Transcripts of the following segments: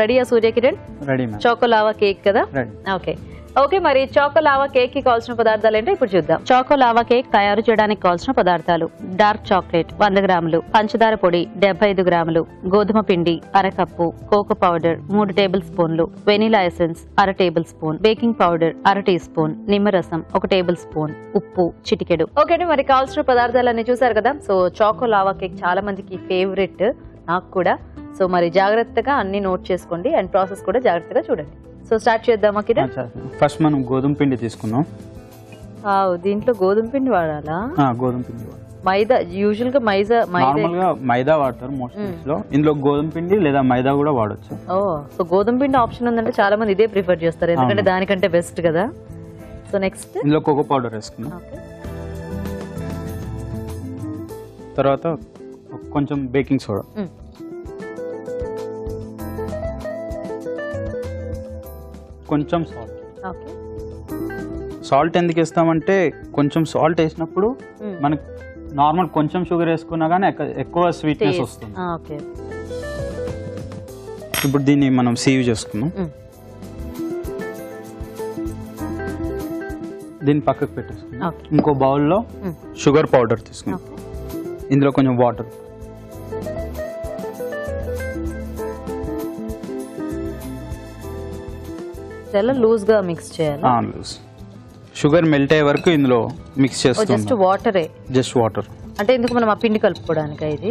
రెడీయా Suryakiran? Ready ma'am. Choco lava cake కదా? Okay okay, మరి చాకో లావా కేక్ కి కావాల్సిన పదార్థాలు ఏంటో ఇప్పుడు చూద్దాం. చాకో లావా కేక్ తయారు చేయడానికి కావాల్సిన పదార్థాలు: డార్క్ చాక్లెట్ 100 గ్రాములు, పంచదార పొడి 75 గ్రాములు, గోధుమ పిండి 1/2 కప్పు, కోకో పౌడర్ 3 టేబుల్ స్పూన్లు, vanilla essence 1/2 tablespoon, baking powder 1/2 teaspoon, నిమ్మరసం 1 టేబుల్ స్పూన్, ఉప్పు చిటికెడు. ఓకే అండి, మరి కావాల్సిన పదార్థాలన్నీ చూసారు కదా. సో చాకో లావా కేక్ చాలా మందికి ఫేవరెట్, నాకు కూడా. సో మరి జాగ్రత్తగా అన్ని నోట్ చేసుకోండి అండ్ ప్రాసెస్ కూడా జాగ్రత్తగా చూడండి. సో స్టార్ట్ చేద్దామా కిరణ్? ఫస్ట్ మనం గోధుమ పిండి తీసుకున్నాం. దీంట్లో గోధుమ పిండి వాడాలా? గోధుమ పిండి. మైదా యూజువల్ గా మైదా వాడతారు మోస్ట్లీ లో. ఇందులో గోధుమ పిండి లేదా మైదా కూడా వాడచ్చు. సో గోధుమ పిండి ఆప్షన్ ఉందంటే చాలా మంది ఇదే ప్రిఫర్ చేస్తారు, ఎందుకంటే దానికంటే బెస్ట్ కదా. సో నెక్స్ట్ ఇందులో కోకో పౌడర్ వేసుకున్నాం. తర్వాత కొంచెం బేకింగ్ సోడా, కొంచెం సాల్ట్. సాల్ట్ ఎందుకు వేస్తామంటే కొంచెం సాల్ట్ వేసినప్పుడు మనకి నార్మల్ కొంచెం షుగర్ వేసుకున్నా కానీ ఎక్కువ స్వీట్నెస్ వస్తుంది. ఇప్పుడు దీన్ని మనం సీవ్ చేసుకున్నాం. దీన్ని పక్కకు పెట్టేసుకున్నాం. ఇంకో బౌల్లో షుగర్ పౌడర్ తీసుకున్నాం. ఇందులో కొంచెం వాటర్, లూజ్ గా మిక్స్ చేయాలి. లూజ్ షుగర్ మెల్ట్ అయ్యే వరకు ఇందులో మిక్స్ చేస్తాం. జస్ట్ వాటరే? Just water. అంటే ఎందుకు మనం ఆ పిండి కలుపుకోవడానికి ఇది?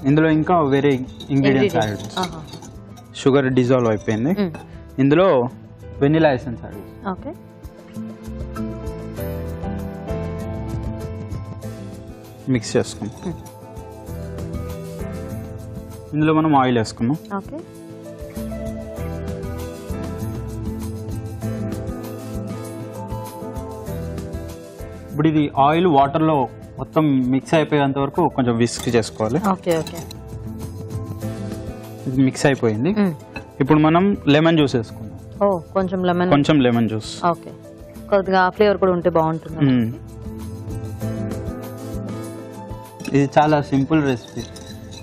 ఇందులో ఇంకా వేరే ఇంగ్రీడియంట్స్ యాడ్ చేస్తాం. షుగర్ డిజాల్వ్ అయిపోయింది, ఇందులో వెనిలా ఎసెన్స్ యాడ్ చేస్తాం. ఓకే, మిక్స్ చేసుకున్నాం. ఇందులో మనం ఆయిల్ వేసుకున్నాం. ఓకే, ఇప్పుడు ఇది ఆయిల్ వాటర్ లో మొత్తం మిక్స్ అయిపోయేంత వరకు కొంచెం విస్క్ చేసుకోవాలి. ఓకే ఓకే, ఇది మిక్స్ అయిపోయింది. ఇప్పుడు మనం లెమన్ జ్యూస్ వేసుకుందాం. కొంచెం లెమన్ జ్యూస్. ఓకే, కొద్దిగా ఫ్లేవర్ కూడా ఉంటే బాగుంటుంది. ఇది చాలా సింపుల్ రెసిపీ,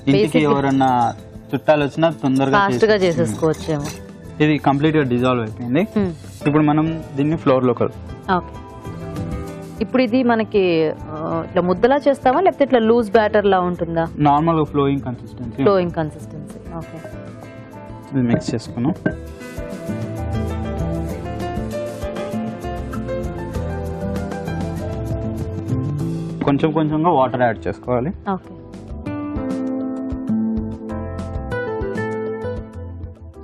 ఇంటికి ఎవరన్నా చుట్టాలు వచ్చినా తొందరగా చేసేసుకోవచ్చేమో. ఇది కంప్లీట్ గా డిజాల్వ్ అయిపోయింది. ఇప్పుడు మనం దీన్ని ఫ్లోర్ లో కలుపుతాం. ఓకే, ఇప్పుడు ఇది మనకి ఇట్లా ముద్దలా చేస్తామా లేకపోతే ఇట్లా లూజ్ బ్యాటర్ లా ఉంటుందా? Normal flowing consistency. ఓకే, ఇది మిక్స్ చేసుకున్నాం. కొంచెం కొంచెంగా వాటర్ యాడ్ చేసుకోవాలి. ఓకే,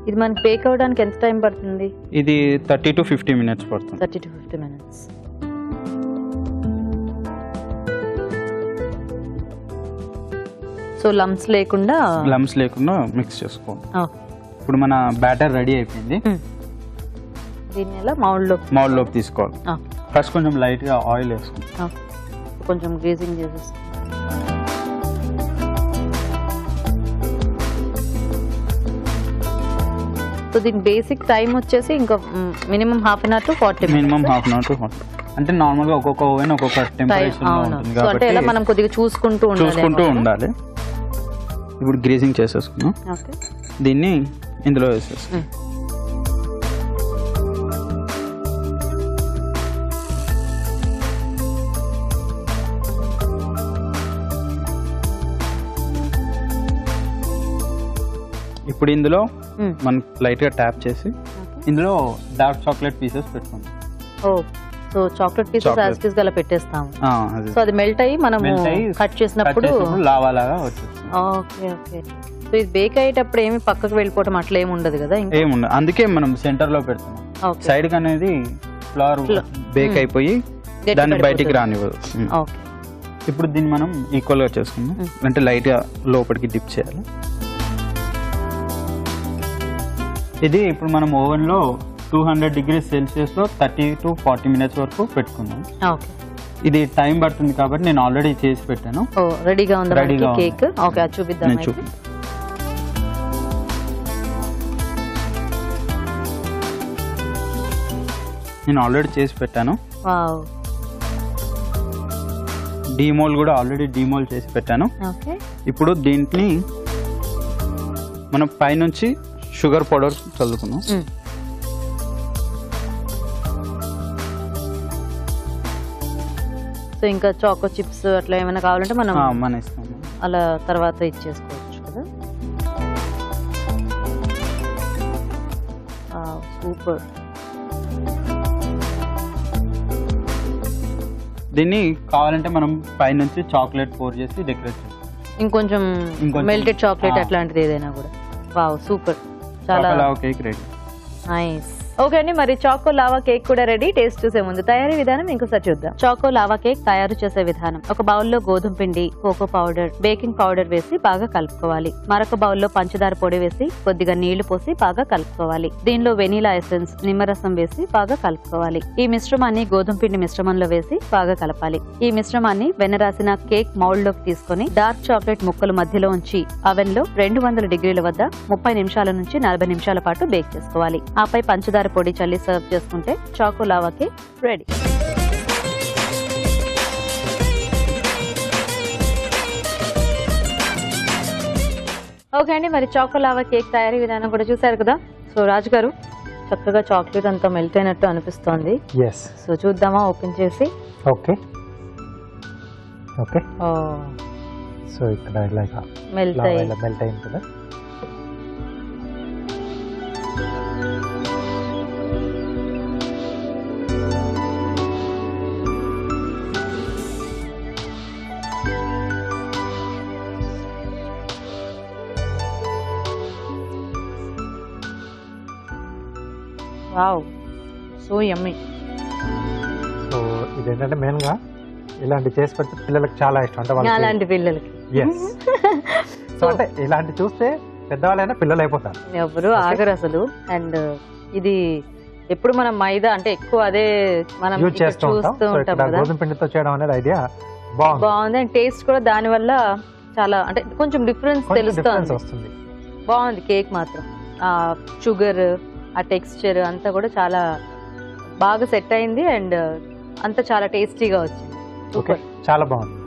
ఇది మనకి బేక్ అవ్వడానికి ఎంత టైం పడుతుంది? ఇది 30 to 50 minutes పడుతుంది. 30 to 50 minutes. సో లమ్స్ లేకుండా మిక్స్ చేసుకోండి. ఇప్పుడు మన బ్యాటర్ రెడీ అయిపోయింది. దీన్ని ఎలా మౌల్డ్లోకి తీసుకోవాలి. ఫస్ట్ కొంచెం లైట్ గా ఆయిల్ వేసుకోండి, కొంచెం గ్రీజింగ్ చేసేసి. సో దీని బేసిక్ టైం వచ్చేసి ఇంకా minimum half an hour to 40. అంటే నార్మల్ గా ఒక్కొక్క ఓవెన్ ఒక్కొక్క టెంపరేచర్ లో ఉంటుంది కాబట్టి అంటే మనం కొద్దిగా చూసుకుంటూ ఉండాలి. ఇప్పుడు గ్రీజింగ్ చేసేసుకున్నాం. దీన్ని ఇందులో వేసేసుకున్నాం. ఇప్పుడు ఇందులో మనం లైట్ గా ట్యాప్ చేసి ఇందులో డార్క్ చాక్లెట్ పీసెస్ పెట్టుకుందాం. So chocolate pieces as it is గా పెట్టేస్తాం. సో అది మెల్ట్ అయ్యి మనం కట్ చేసినప్పుడు లావా లాగా వచ్చేస్తుంది. ఓకే ఓకే, సో ఇది బేక్ అయ్యేటప్పుడు ఏమి పక్కకు వెళ్ళిపోవడం అట్లా ఏమి ఉండదు కదా? ఏముండదు, అందుకే మనం సెంటర్ లో పెడుతున్నాం. సైడ్ కి అనేది ఫ్లవర్ బేక్ అయిపోయి దాన్ని బయటికి రానివ్వదు. ఇప్పుడు దీన్ని మనం ఈక్వల్ గా చేసుకుందాం. అంటే లైట్ గా లోపలికి డిప్ చేయాలి. ఇది ఇప్పుడు మనం ఓవెన్ లో 200 degrees Celsius లో 30 to 40 minutes వరకు పెట్టుకున్నాం. ఇది టైం పడుతుంది కాబట్టి నేను ఆల్రెడీ చేసి పెట్టాను. రెడీగా ఉంది కేక్. ఓకే, అది చూపిద్దాం. నేను ఆల్రెడీ చేసి పెట్టాను. డీమోల్ కూడా ఆల్రెడీ డీమోల్ చేసి పెట్టాను. ఇప్పుడు దీంట్లో మనం పైనుంచి షుగర్ పౌడర్ చల్లుకున్నాం. సో ఇంకా చాకో చిప్స్ అట్లా ఏమైనా కావాలంటే మనం మన ఇస్తాం, అలా తర్వాత ఇచ్చేసుకోవచ్చు కదా. సూపర్. దీన్ని కావాలంటే మనం పైనుంచి చాక్లెట్ పోర్ చేసి డెకరేట్ చేస్తాం. ఇంకొంచెం మెల్టెడ్ చాక్లెట్ అట్లాంటిది ఏదైనా కూడా. Wow super. చాలా కేక్ రెడీ. నైస్. ఓకే అండి, మరి చాకో లావా కేక్ కూడా రెడీ. టేస్ట్ చూసే ముందు తయారీ విధానం ఇంకోసారి చూద్దాం. చాకో లావా కేక్ తయారు చేసే విధానం: ఒక బౌల్లో గోధుమ పిండి, కోకో పౌడర్, బేకింగ్ పౌడర్ వేసి బాగా కలుపుకోవాలి. మరొక బౌల్లో పంచదార పొడి వేసి కొద్దిగా నీళ్లు పోసి బాగా కలుపుకోవాలి. దీనిలో వెనీలా ఎసెన్స్, నిమ్మరసం వేసి బాగా కలుపుకోవాలి. ఈ మిశ్రమాన్ని గోధుమ పిండి మిశ్రమంలో వేసి బాగా కలపాలి. ఈ మిశ్రమాన్ని వెనరాసిన కేక్ మౌల్డ్ లోకి తీసుకుని డార్క్ చాక్లెట్ ముక్కలు మధ్యలో ఉంచి అవెన్ లో 200 డిగ్రీల వద్ద 30 నిమిషాల నుంచి 40 నిమిషాల పాటు బేక్ చేసుకోవాలి. ఆపై పంచదార పొడి చల్లి సర్వ్ చేసుకుంటే choco lava cake ready. Okay అండి, మరి చాకో లావా కేక్ తయారీ విధానం కూడా చూసారు కదా. సో రాజు గారు, చక్కగా చాక్లెట్ అంతా మెల్ట్ అయినట్టు అనిపిస్తోంది. సో చూద్దామా ఓపెన్ చేసి. Okay okay. సో ఇక్కడ ఇలాగా మెల్ట్ అయింది కదా. Wow, so yummy. సో ఇదేంటంటే మెయిన్ గా ఇలాంటి చేసి పెడితే పిల్లలకు చాలా ఇష్టం. అంటే అలాంటి పిల్లలకి సో అంటే ఇలాంటి చూస్తే పెద్దవాళ్ళైనా పిల్లలు అయిపోతారు, ఎవరు ఆగరు అసలు. అండ్ ఇది ఎప్పుడు మనం మైదా అంటే ఎక్కువ అదే మనం చూస్తూ ఉంటాం కదా. గోధుమ పిండితో చేయడం అనేది ఐడియా బాగుంది. అండ్ టేస్ట్ కూడా దాని వల్ల చాలా అంటే కొంచెం డిఫరెన్స్ తెలుస్తుంది. బాగుంది కేక్ మాత్రం. షుగర్, ఆ టెక్స్చర్ అంతా కూడా చాలా బాగా సెట్ అయింది. అండ్ అంతా చాలా టేస్టీగా వచ్చింది. చాలా బాగుంది.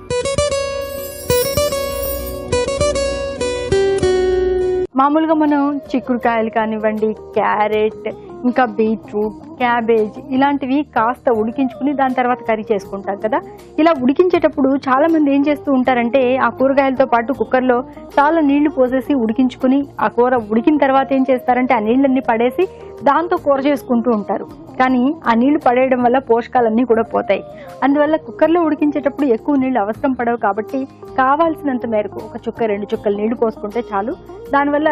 మామూలుగా మనం చిక్కుడుకాయలు కానివ్వండి, క్యారెట్, ఇంకా బీట్రూట్, క్యాబేజ్ ఇలాంటివి కాస్త ఉడికించుకుని దాని తర్వాత కర్రీ చేసుకుంటాం కదా. ఇలా ఉడికించేటప్పుడు చాలా మంది ఏం చేస్తూ ఉంటారంటే ఆ కూరగాయలతో పాటు కుక్కర్లో చాలా నీళ్లు పోసేసి ఉడికించుకుని ఆ కూర ఉడికిన తర్వాత ఏం చేస్తారంటే ఆ నీళ్ళన్నీ పడేసి దాంతో కూర చేసుకుంటూ ఉంటారు. కానీ ఆ నీళ్లు పడేయడం వల్ల పోషకాలన్నీ కూడా పోతాయి. అందువల్ల కుక్కర్లో ఉడికించేటప్పుడు ఎక్కువ నీళ్లు అవసరం పడవు. కాబట్టి కావాల్సినంత మేరకు 1 చుక్క 2 చుక్కలు నీళ్లు పోసుకుంటే చాలు. దానివల్ల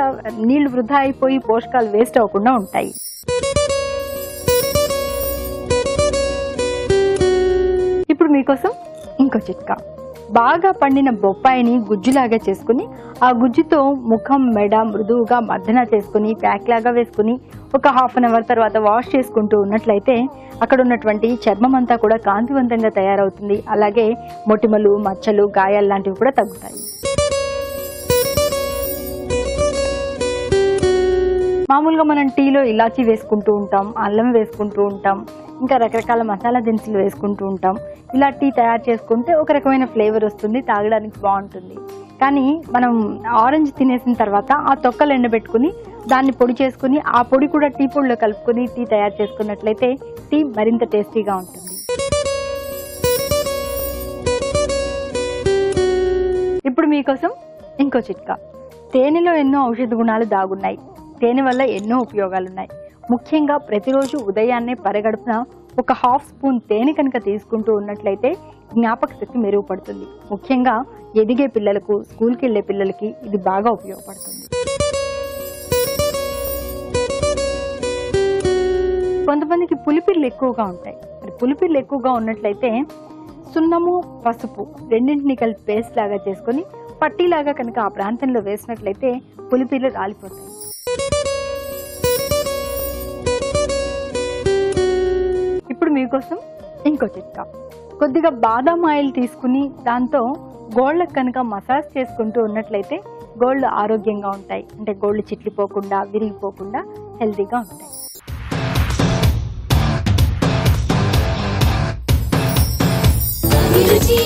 నీళ్లు వృధా అయిపోయి పోషకాలు వేస్ట్ అవ్వకుండా ఉంటాయి. ఇప్పుడు మీకోసం ఇంకో చిట్కా. బాగా పండిన బొప్పాయిని గుజ్జులాగా చేసుకుని ఆ గుజ్జుతో ముఖం, మెడ మృదువుగా మర్దన చేసుకుని ప్యాక్ లాగా వేసుకుని ఒక ½ an hour తర్వాత వాష్ చేసుకుంటూ ఉన్నట్లయితే అక్కడ ఉన్నటువంటి చర్మం అంతా కూడా కాంతివంతంగా తయారవుతుంది. అలాగే మొటిమలు, మచ్చలు, గాయాలు లాంటివి కూడా తగ్గుతాయి. మామూలుగా మనం టీలో ఇలాచీ వేసుకుంటూ ఉంటాం, అల్లం వేసుకుంటూ ఉంటాం, ఇంకా రకరకాల మసాలా దినుసులు వేసుకుంటూ ఉంటాం. ఇలా టీ తయారు చేసుకుంటే ఒక రకమైన ఫ్లేవర్ వస్తుంది, తాగడానికి బాగుంటుంది. కానీ మనం ఆరెంజ్ తినేసిన తర్వాత ఆ తొక్కలు ఎండబెట్టుకుని దాన్ని పొడి చేసుకుని ఆ పొడి కూడా టీ పొడిలో కలుపుకొని టీ తయారు చేసుకున్నట్లయితే టీ మరింత టేస్టీగా ఉంటుంది. ఇప్పుడు మీకోసం ఇంకో చిట్కా. తేనెలో ఎన్నో ఔషధ గుణాలు దాగున్నాయి. తేనె వల్ల ఎన్నో ఉపయోగాలున్నాయి. ముఖ్యంగా ప్రతిరోజు ఉదయాన్నే పరగడుపున ఒక ½ స్పూన్ తేనె కనుక తీసుకుంటూ ఉన్నట్లయితే జ్ఞాపక శక్తి మెరుగుపడుతుంది. ముఖ్యంగా ఎదిగే పిల్లలకు, స్కూల్కి వెళ్లే పిల్లలకి ఇది బాగా ఉపయోగపడుతుంది. కొంతమందికి పులిపిర్లు ఎక్కువగా ఉంటాయి. పులిపిర్లు ఎక్కువగా ఉన్నట్లయితే సున్నము, పసుపు రెండింటిని కలిపి పేస్ట్ లాగా చేసుకుని పట్టీలాగా కనుక ఆ ప్రాంతంలో వేసినట్లయితే పులిపిర్లు రాలిపోతాయి. ఇప్పుడు మీకోసం ఇంకో చిట్కా. కొద్దిగా బాదాం ఆయిల్ తీసుకుని దాంతో గోళ్ళకు కనుక మసాజ్ చేసుకుంటూ ఉన్నట్లయితే గోళ్ళు ఆరోగ్యంగా ఉంటాయి. అంటే గోళ్ళు చిట్లిపోకుండా, విరిగిపోకుండా హెల్తీగా ఉంటాయి. రుచి